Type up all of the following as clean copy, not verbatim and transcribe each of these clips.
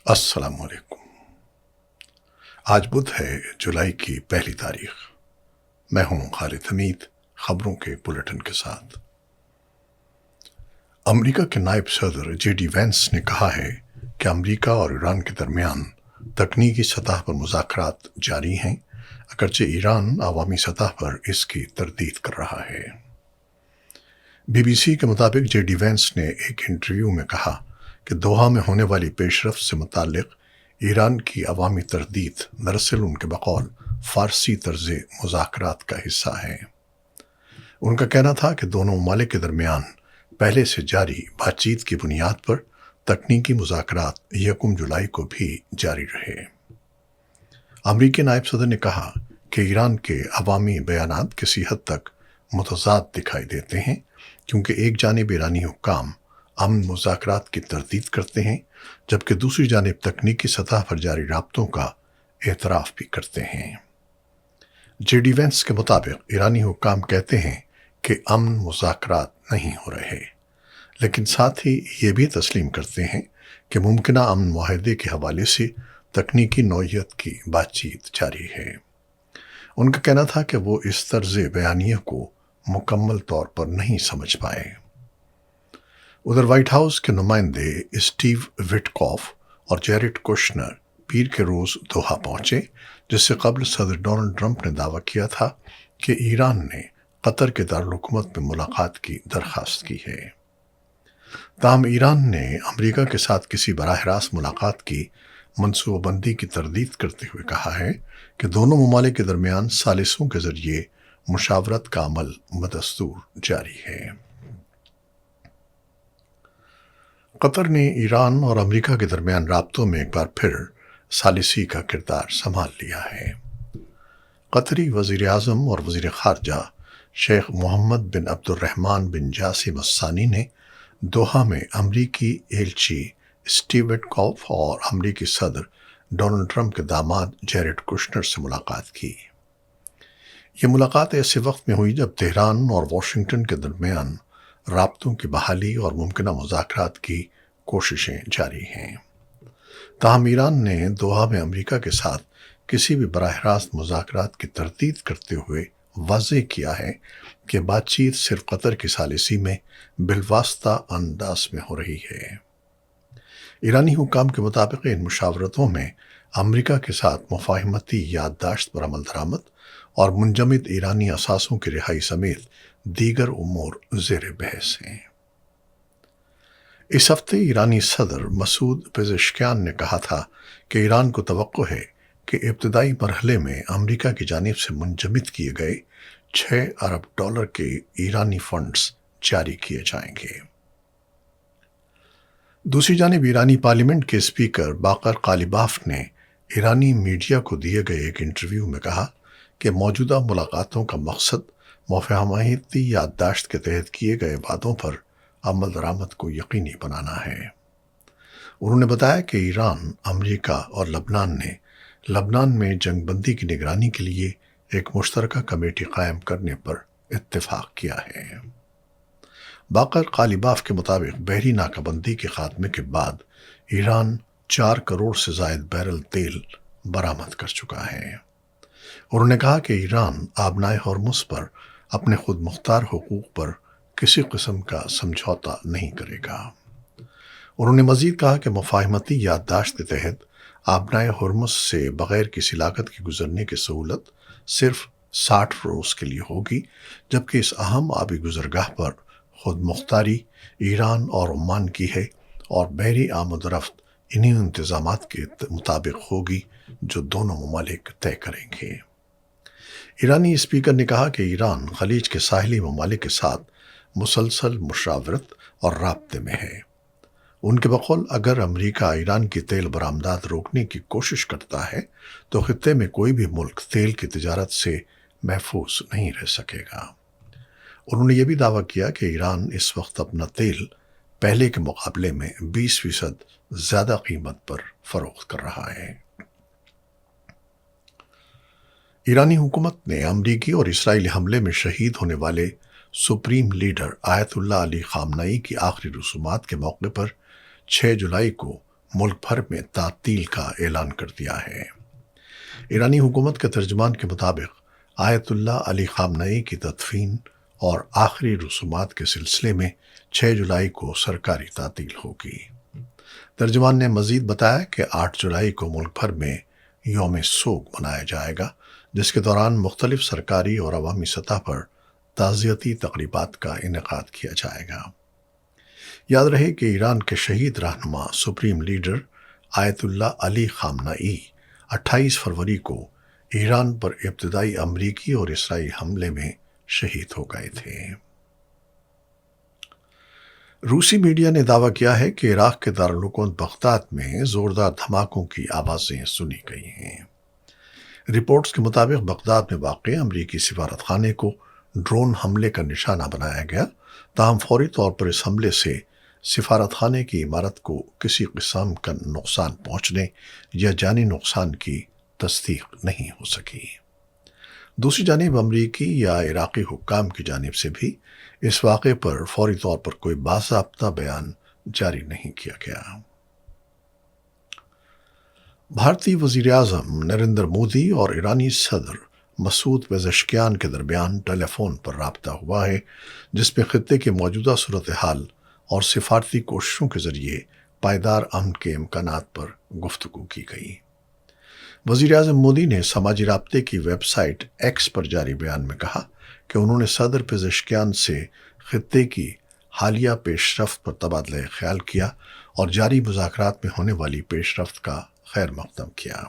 السلام علیکم۔ آج بدھ ہے، جولائی کی پہلی تاریخ۔ میں ہوں خالد حمید، خبروں کے بلیٹن کے ساتھ۔ امریکا کے نائب صدر جے ڈی وینس نے کہا ہے کہ امریکہ اور ایران کے درمیان تکنیکی سطح پر مذاکرات جاری ہیں، اگرچہ ایران عوامی سطح پر اس کی تردید کر رہا ہے۔ بی بی سی کے مطابق جے ڈی وینس نے ایک انٹرویو میں کہا کہ دوحہ میں ہونے والی پیش رفت سے متعلق ایران کی عوامی تردید دراصل ان کے بقول فارسی طرز مذاکرات کا حصہ ہے۔ ان کا کہنا تھا کہ دونوں ممالک کے درمیان پہلے سے جاری بات چیت کی بنیاد پر تکنیکی مذاکرات یکم جولائی کو بھی جاری رہے۔ امریکی نائب صدر نے کہا کہ ایران کے عوامی بیانات کسی حد تک متضاد دکھائی دیتے ہیں، کیونکہ ایک جانب ایرانی حکام امن مذاکرات کی تردید کرتے ہیں، جبکہ دوسری جانب تکنیکی سطح پر جاری رابطوں کا اعتراف بھی کرتے ہیں۔ جے ڈی وینس کے مطابق ایرانی حکام کہتے ہیں کہ امن مذاکرات نہیں ہو رہے، لیکن ساتھ ہی یہ بھی تسلیم کرتے ہیں کہ ممکنہ امن معاہدے کے حوالے سے تکنیکی نوعیت کی بات چیت جاری ہے۔ ان کا کہنا تھا کہ وہ اس طرز بیانیے کو مکمل طور پر نہیں سمجھ پائے۔ ادھر وائٹ ہاؤس کے نمائندے اسٹیو وٹکوف اور جیریڈ کوشنر پیر کے روز دوحہ پہنچے، جس سے قبل صدر ڈونلڈ ٹرمپ نے دعویٰ کیا تھا کہ ایران نے قطر کے دارالحکومت میں ملاقات کی درخواست کی ہے۔ تاہم ایران نے امریکہ کے ساتھ کسی براہ راست ملاقات کی منصوبہ بندی کی تردید کرتے ہوئے کہا ہے کہ دونوں ممالک کے درمیان ثالثوں کے ذریعے مشاورت کا عمل بدستور جاری ہے۔ قطر نے ایران اور امریکہ کے درمیان رابطوں میں ایک بار پھر ثالثی کا کردار سنبھال لیا ہے۔ قطری وزیر اعظم اور وزیر خارجہ شیخ محمد بن عبد الرحمن بن جاسم الثانی نے دوحہ میں امریکی ایلچی اسٹیو وٹکوف اور امریکی صدر ڈونلڈ ٹرمپ کے داماد جیریڈ کوشنر سے ملاقات کی۔ یہ ملاقات ایسے وقت میں ہوئی جب تہران اور واشنگٹن کے درمیان رابطوں کی بحالی اور ممکنہ مذاکرات کی کوششیں جاری ہیں۔ تاہم ایران نے دوحہ میں امریکہ کے ساتھ کسی بھی براہ راست مذاکرات کی تردید کرتے ہوئے واضح کیا ہے کہ بات چیت صرف قطر کی ثالثی میں بالواسطہ انداز میں ہو رہی ہے۔ ایرانی حکام کے مطابق ان مشاورتوں میں امریکہ کے ساتھ مفاہمتی یادداشت پر عمل درآمد اور منجمد ایرانی اثاثوں کی رہائی سمیت دیگر امور زیر بحث ہیں۔ اس ہفتے ایرانی صدر مسعود پزشکیان نے کہا تھا کہ ایران کو توقع ہے کہ ابتدائی مرحلے میں امریکہ کی جانب سے منجمد کیے گئے 6 ارب ڈالر کے ایرانی فنڈز جاری کیے جائیں گے۔ دوسری جانب ایرانی پارلیمنٹ کے اسپیکر باقر قالیباف نے ایرانی میڈیا کو دیے گئے ایک انٹرویو میں کہا کہ موجودہ ملاقاتوں کا مقصد مفاہمتی یادداشت کے تحت کیے گئے وعدوں پر عمل درآمد کو یقینی بنانا ہے۔ انہوں نے بتایا کہ ایران، امریکہ اور لبنان نے لبنان میں جنگ بندی کی نگرانی کے لیے ایک مشترکہ کمیٹی قائم کرنے پر اتفاق کیا ہے۔ باقر قالیباف کے مطابق بحری ناکہ بندی کے خاتمے کے بعد ایران 4 کروڑ سے زائد بیرل تیل برآمد کر چکا ہے۔ انہوں نے کہا کہ ایران آبنائے ہرمز پر اپنے خود مختار حقوق پر کسی قسم کا سمجھوتا نہیں کرے گا۔ انہوں نے مزید کہا کہ مفاہمتی یادداشت کے تحت آبنائے ہرمز سے بغیر کسی لاگت کے گزرنے کی سہولت صرف 60 روز کے لیے ہوگی، جبکہ اس اہم آبی گزرگاہ پر خود مختاری ایران اور عمان کی ہے اور بحری آمد و رفت انہی انتظامات کے مطابق ہوگی جو دونوں ممالک طے کریں گے۔ ایرانی اسپیکر نے کہا کہ ایران خلیج کے ساحلی ممالک کے ساتھ مسلسل مشاورت اور رابطے میں ہے۔ ان کے بقول اگر امریکہ ایران کی تیل برآمدات روکنے کی کوشش کرتا ہے تو خطے میں کوئی بھی ملک تیل کی تجارت سے محفوظ نہیں رہ سکے گا۔ انہوں نے یہ بھی دعویٰ کیا کہ ایران اس وقت اپنا تیل پہلے کے مقابلے میں 20% زیادہ قیمت پر فروخت کر رہا ہے۔ ایرانی حکومت نے امریکی اور اسرائیلی حملے میں شہید ہونے والے سپریم لیڈر آیت اللہ علی خامنئی کی آخری رسومات کے موقع پر 6 جولائی کو ملک بھر میں تعطیل کا اعلان کر دیا ہے۔ ایرانی حکومت کے ترجمان کے مطابق آیت اللہ علی خامنئی کی تدفین اور آخری رسومات کے سلسلے میں 6 جولائی کو سرکاری تعطیل ہوگی۔ ترجمان نے مزید بتایا کہ 8 جولائی کو ملک بھر میں یوم سوگ منایا جائے گا، جس کے دوران مختلف سرکاری اور عوامی سطح پر تعزیتی تقریبات کا انعقاد کیا جائے گا۔ یاد رہے کہ ایران کے شہید رہنما سپریم لیڈر آیت اللہ علی خامنئی 28 فروری کو ایران پر ابتدائی امریکی اور اسرائیلی حملے میں شہید ہو گئے تھے۔ روسی میڈیا نے دعویٰ کیا ہے کہ عراق کے دارالحکومت بغداد میں زوردار دھماکوں کی آوازیں سنی گئی ہیں۔ رپورٹس کے مطابق بغداد میں واقع امریکی سفارت خانے کو ڈرون حملے کا نشانہ بنایا گیا، تاہم فوری طور پر اس حملے سے سفارت خانے کی عمارت کو کسی قسم کا نقصان پہنچنے یا جانی نقصان کی تصدیق نہیں ہو سکی۔ دوسری جانب امریکی یا عراقی حکام کی جانب سے بھی اس واقعے پر فوری طور پر کوئی باضابطہ بیان جاری نہیں کیا گیا۔ بھارتی وزیر اعظم نریندر مودی اور ایرانی صدر مسعود پزشکیان کے درمیان ٹیلی فون پر رابطہ ہوا ہے، جس میں خطے کی موجودہ صورتحال اور سفارتی کوششوں کے ذریعے پائیدار امن کے امکانات پر گفتگو کی گئی۔ وزیر اعظم مودی نے سماجی رابطے کی ویب سائٹ ایکس پر جاری بیان میں کہا کہ انہوں نے صدر پزشکیان سے خطے کی حالیہ پیش رفت پر تبادلہ خیال کیا اور جاری مذاکرات میں ہونے والی پیش رفت کا خیر مقدم کیا۔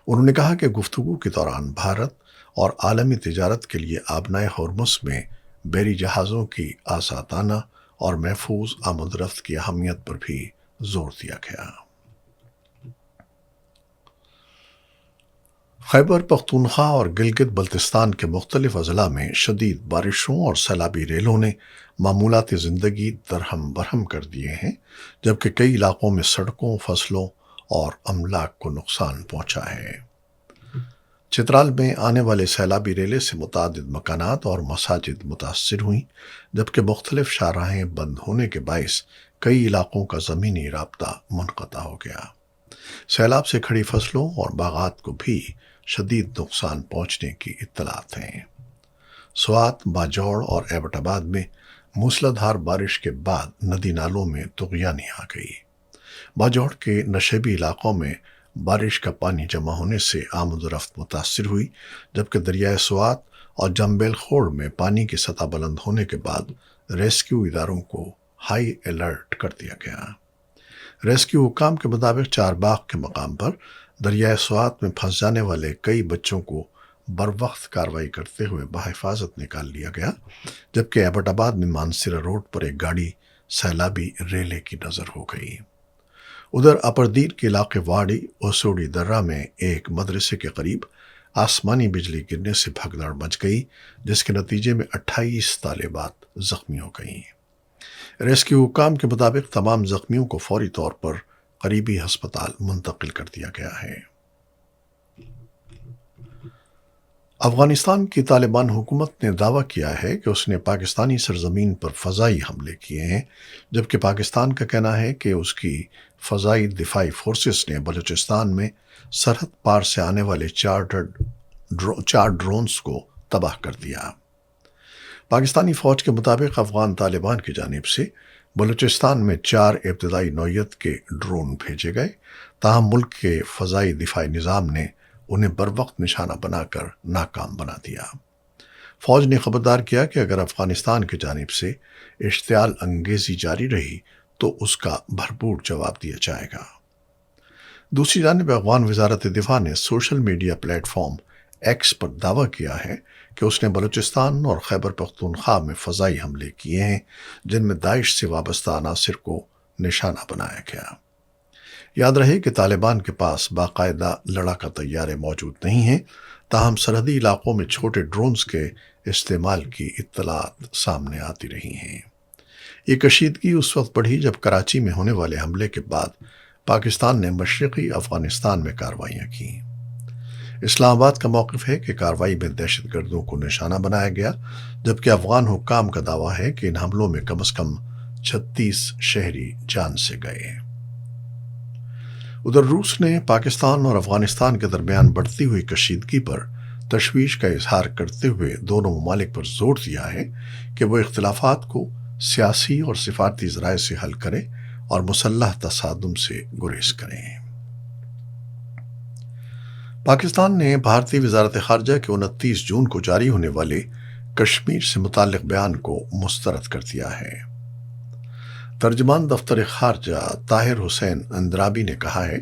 انہوں نے کہا کہ گفتگو کے دوران بھارت اور عالمی تجارت کے لیے آبنائے ہرمز میں بحری جہازوں کی آزادانہ اور محفوظ آمد و رفت کی اہمیت پر بھی زور دیا گیا۔ خیبر پختونخوا اور گلگت بلتستان کے مختلف اضلاع میں شدید بارشوں اور سیلابی ریلوں نے معمولات زندگی درہم برہم کر دیے ہیں، جبکہ کئی علاقوں میں سڑکوں، فصلوں اور املاک کو نقصان پہنچا ہے۔ چترال میں آنے والے سیلابی ریلے سے متعدد مکانات اور مساجد متاثر ہوئیں، جبکہ مختلف شاہراہیں بند ہونے کے باعث کئی علاقوں کا زمینی رابطہ منقطع ہو گیا۔ سیلاب سے کھڑی فصلوں اور باغات کو بھی شدید نقصان پہنچنے کی اطلاعات ہیں۔ سوات، باجوڑ اور ایبٹ آباد میں موسلا دھار بارش کے بعد ندی نالوں میں طغیانی آ گئی۔ باجوڑ کے نشیبی علاقوں میں بارش کا پانی جمع ہونے سے آمد و رفت متاثر ہوئی، جبکہ دریائے سوات اور جمبیل خوڑ میں پانی کی سطح بلند ہونے کے بعد ریسکیو اداروں کو ہائی الرٹ کر دیا گیا۔ ریسکیو حکام کے مطابق چارباغ کے مقام پر دریائے سوات میں پھنس جانے والے کئی بچوں کو بروقت کارروائی کرتے ہوئے بحفاظت نکال لیا گیا، جبکہ ایبٹ آباد میں مانسیرا روڈ پر ایک گاڑی سیلابی ریلے کی نظر ہو گئی۔ ادھر اپردیر کے علاقے واڑی اوسوڑی درہ میں ایک مدرسے کے قریب آسمانی بجلی گرنے سے بھگدڑ مچ گئی، جس کے نتیجے میں 28 طالبات زخمی ہو گئیں۔ ریسکیو حکام کے مطابق تمام زخمیوں کو فوری طور پر قریبی ہسپتال منتقل کر دیا گیا ہے۔ افغانستان کی طالبان حکومت نے دعویٰ کیا ہے کہ اس نے پاکستانی سرزمین پر فضائی حملے کیے ہیں، جبکہ پاکستان کا کہنا ہے کہ اس کی فضائی دفاعی فورسز نے بلوچستان میں سرحد پار سے آنے والے 4 ڈرونز کو تباہ کر دیا۔ پاکستانی فوج کے مطابق افغان طالبان کی جانب سے بلوچستان میں 4 ابتدائی نوعیت کے ڈرون بھیجے گئے، تاہم ملک کے فضائی دفاعی نظام نے انہیں بروقت نشانہ بنا کر ناکام بنا دیا۔ فوج نے خبردار کیا کہ اگر افغانستان کی جانب سے اشتعال انگیزی جاری رہی تو اس کا بھرپور جواب دیا جائے گا۔ دوسری جانب افغان وزارت دفاع نے social media platform X پر دعویٰ کیا ہے کہ اس نے بلوچستان اور خیبر پختونخوا میں فضائی حملے کیے ہیں، جن میں داعش سے وابستہ عناصر کو نشانہ بنایا گیا۔ یاد رہے کہ طالبان کے پاس باقاعدہ لڑاکا طیارے موجود نہیں ہیں، تاہم سرحدی علاقوں میں چھوٹے ڈرونز کے استعمال کی اطلاعات سامنے آتی رہی ہیں۔ یہ کشیدگی اس وقت بڑھی جب کراچی میں ہونے والے حملے کے بعد پاکستان نے مشرقی افغانستان میں کارروائیاں کیں۔ اسلام آباد کا موقف ہے کہ کارروائی میں دہشت گردوں کو نشانہ بنایا گیا، جبکہ افغان حکام کا دعویٰ ہے کہ ان حملوں میں کم از کم 36 شہری جان سے گئے۔ ادھر روس نے پاکستان اور افغانستان کے درمیان بڑھتی ہوئی کشیدگی پر تشویش کا اظہار کرتے ہوئے دونوں ممالک پر زور دیا ہے کہ وہ اختلافات کو سیاسی اور سفارتی ذرائع سے حل کریں اور مسلح تصادم سے گریز کریں۔ پاکستان نے بھارتی وزارت خارجہ کے 29 جون کو جاری ہونے والے کشمیر سے متعلق بیان کو مسترد کر دیا ہے۔ ترجمان دفتر خارجہ طاہر حسین اندرابی نے کہا ہے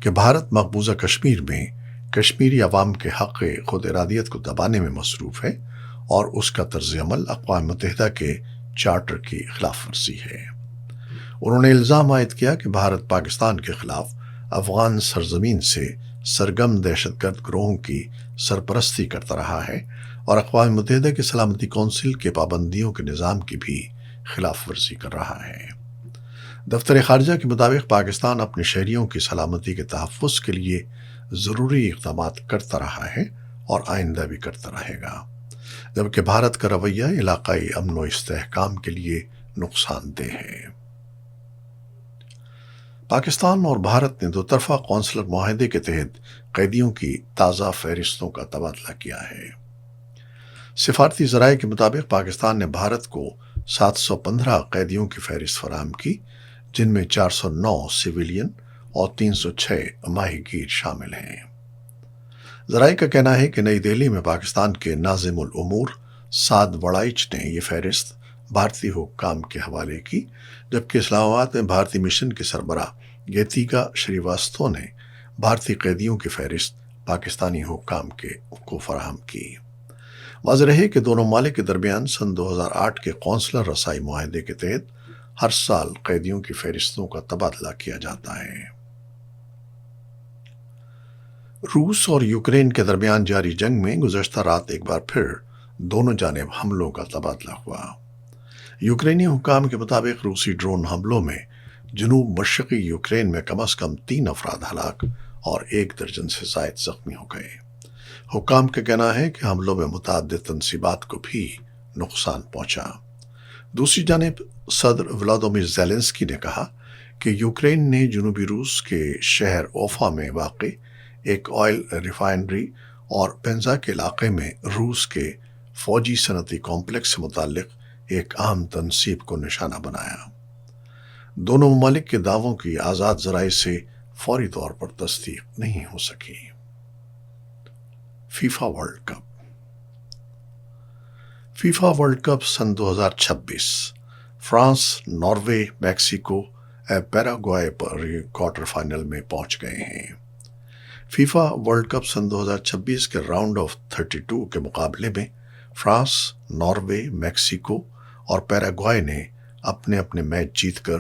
کہ بھارت مقبوضہ کشمیر میں کشمیری عوام کے حق خود ارادیت کو دبانے میں مصروف ہے اور اس کا طرز عمل اقوام متحدہ کے چارٹر کی خلاف ورزی ہے۔ انہوں نے الزام عائد کیا کہ بھارت پاکستان کے خلاف افغان سرزمین سے سرگرم دہشت گرد گروہوں کی سرپرستی کرتا رہا ہے اور اقوام متحدہ کی سلامتی کونسل کے پابندیوں کے نظام کی بھی خلاف ورزی کر رہا ہے۔ دفتر خارجہ کے مطابق پاکستان اپنے شہریوں کی سلامتی کے تحفظ کے لیے ضروری اقدامات کرتا رہا ہے اور آئندہ بھی کرتا رہے گا، جبکہ بھارت کا رویہ علاقائی امن و استحکام کے لیے نقصان دہ ہے۔ پاکستان اور بھارت نے دو طرفہ قونصلر معاہدے کے تحت قیدیوں کی تازہ فہرستوں کا تبادلہ کیا ہے۔ سفارتی ذرائع کے مطابق پاکستان نے بھارت کو 715 قیدیوں کی فہرست فراہم کی، جن میں 409 سویلین اور 306 ماہی گیر شامل ہیں۔ ذرائع کا کہنا ہے کہ نئی دہلی میں پاکستان کے ناظم الامور سعد وڑائچ نے یہ فہرست بھارتی حکام کے حوالے کی، جبکہ اسلام آباد میں بھارتی مشن کے سربراہ گیتیکا شریواستو نے بھارتی قیدیوں کی فہرست پاکستانی حکام کو فراہم کی۔ واضح رہے کہ دونوں ممالک کے درمیان سن 2008 کے قونصلر رسائی معاہدے کے تحت ہر سال قیدیوں کی فہرستوں کا تبادلہ کیا جاتا ہے۔ روس اور یوکرین کے درمیان جاری جنگ میں گزشتہ رات ایک بار پھر دونوں جانب حملوں کا تبادلہ ہوا۔ یوکرینی حکام کے مطابق روسی ڈرون حملوں میں جنوب مشرقی یوکرین میں کم از کم 3 افراد ہلاک اور 1 درجن سے زائد زخمی ہو گئے۔ حکام کا کہنا ہے کہ حملوں میں متعدد تنصیبات کو بھی نقصان پہنچا۔ دوسری جانب صدر ولادیمیر زیلنسکی نے کہا کہ یوکرین نے جنوبی روس کے شہر اوفا میں واقع ایک آئل ریفائنری اور پینزا کے علاقے میں روس کے فوجی صنعتی کمپلیکس سے متعلق ایک اہم تنصیب کو نشانہ بنایا۔ دونوں ممالک کے دعووں کی آزاد ذرائع سے فوری طور پر تصدیق نہیں ہو سکی۔ FIFA World Cup World Cup سن 2026 فرانس، ناروے، میکسیکو، پیراگوئے پر کوارٹر فائنل میں پہنچ گئے ہیں۔ فیفا ورلڈ کپ سن 2026 کے راؤنڈ آف 32 کے مقابلے میں فرانس، ناروے، میکسیکو اور پیراگوئے نے اپنے اپنے میچ جیت کر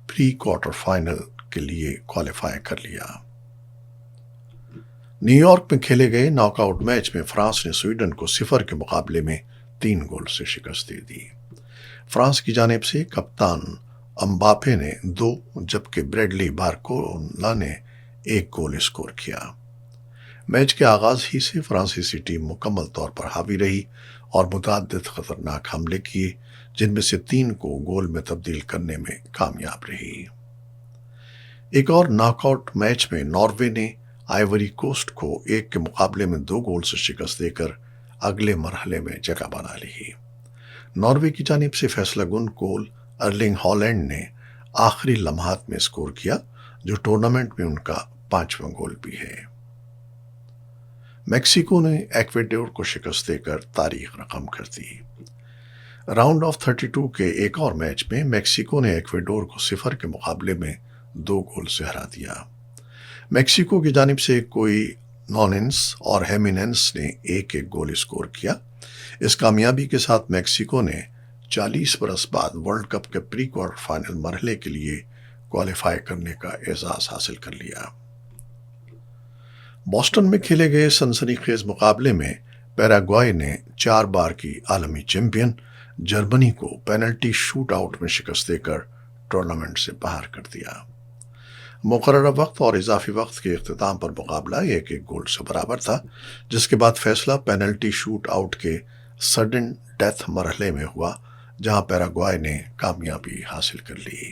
پری کوارٹر فائنل کے لیے کوالیفائی کر لیا۔ نیو یارک میں کھیلے گئے ناک آؤٹ میچ میں فرانس نے سویڈن کو 0 کے مقابلے میں 3 گول سے شکست دے دی۔ فرانس کی جانب سے کپتان امباپے نے 2 جبکہ بریڈلی بارکولا نے 1 گول اسکور کیا۔ میچ کے آغاز ہی سے فرانسیسی ٹیم مکمل طور پر حاوی رہی اور متعدد خطرناک حملے کیے، جن میں سے 3 کو گول میں تبدیل کرنے میں کامیاب رہی۔ ایک اور ناک آؤٹ میچ میں ناروے نے آئیوری کوسٹ کو 1 کے مقابلے میں 2 گول سے شکست دے کر اگلے مرحلے میں جگہ بنا لی۔ ناروے کی جانب سے فیصلہ کن گول ارلنگ ہالینڈ نے آخری لمحات میں اسکور کیا، جو ٹورنامنٹ میں ان کا 5واں گول بھی ہے۔ میکسیکو نے ایکویڈور کو شکست دے کر تاریخ رقم کر دی۔ راؤنڈ آف 32 کے ایک اور میچ میں میکسیکو نے ایکویڈور کو 0 کے مقابلے میں 2 گول سے ہرا دیا۔ میکسیکو کی جانب سے کوئی نوننس اور ہیمیننس نے 1 گول اسکور کیا۔ اس کامیابی کے ساتھ میکسیکو نے 40 برس بعد ورلڈ کپ کے پری کوارٹر فائنل مرحلے کے لیے کوالیفائی کرنے کا اعزاز حاصل کر لیا۔ بوسٹن میں کھیلے گئے سنسنی خیز مقابلے میں پیراگوئے نے 4 بار کی عالمی چیمپئن جرمنی کو پینلٹی شوٹ آؤٹ میں شکست دے کر ٹورنامنٹ سے باہر کر دیا۔ مقررہ وقت اور اضافی وقت کے اختتام پر مقابلہ 1-1 گول سے برابر تھا، جس کے بعد فیصلہ پینلٹی شوٹ آؤٹ کے سڈن ڈیتھ مرحلے میں ہوا، جہاں پیراگوئے نے کامیابی حاصل کر لی۔